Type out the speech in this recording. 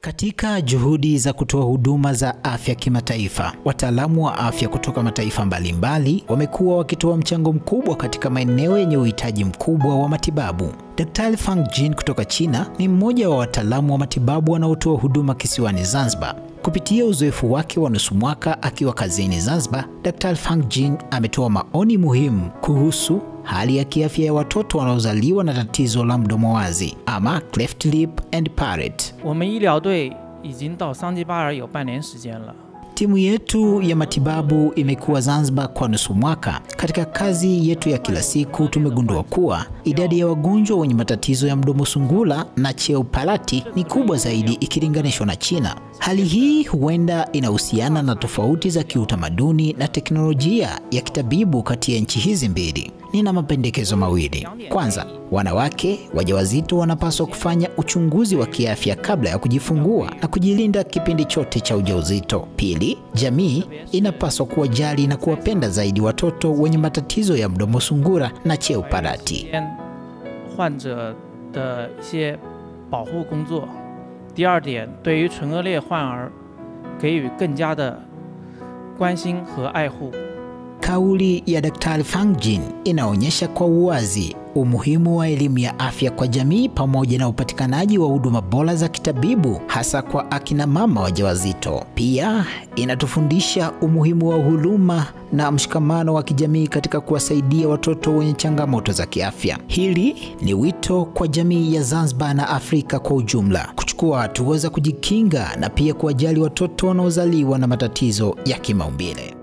Katika juhudi za kutoa huduma za afya kimataifa, wataalamu wa afya kutoka mataifa mbalimbali wamekuwa wakitoa mchango mkubwa katika maeneo yenye uhitaji mkubwa wa matibabu. Daktari Fang Jin kutoka China ni mmoja wa wataalamu wa matibabu wanaotoa huduma kisiwani Zanzibar. Kupitia uzoefu wake wa nusu mwaka akiwa kazini Zanzibar, Daktari Fang Jin ametoa maoni muhimu kuhusu hali ya kiafya ya watoto wanaozaliwa na tatizo la mdomo wazi ama cleft lip and palate. Timu yetu ya matibabu imekuwa Zanzibar kwa nusu mwaka. Katika kazi yetu ya kila siku tumegundua kuwa idadi ya wagonjwa wenye matatizo ya mdomo sungula na cheo palati ni kubwa zaidi ikilinganishwa na China. Hali hii huenda inahusiana na tofauti za kiutamaduni na teknolojia ya kitabibu kati ya nchi hizi mbili. Nina mapendekezo mawili. Kwanza, wanawake wajawazito wanapaswa kufanya uchunguzi wa kiafya kabla ya kujifungua na kujilinda kipindi chote cha ujauzito. Pili, jamii inapaswa kuwajali na kuwapenda zaidi watoto wenye matatizo ya mdomo sungura na cheo palati. 第二点，对于唇腭裂患儿给予更加的关心和爱护。 Kauli ya Daktari Fang Jin inaonyesha kwa uwazi umuhimu wa elimu ya afya kwa jamii pamoja na upatikanaji wa huduma bora za kitabibu hasa kwa akina mama wajawazito. Pia inatufundisha umuhimu wa huruma na mshikamano wa kijamii katika kuwasaidia watoto wenye changamoto za kiafya. Hili ni wito kwa jamii ya Zanzibar na Afrika kwa ujumla kuchukua hatua za kujikinga na pia kuwajali watoto wanaozaliwa na matatizo ya kimaumbile.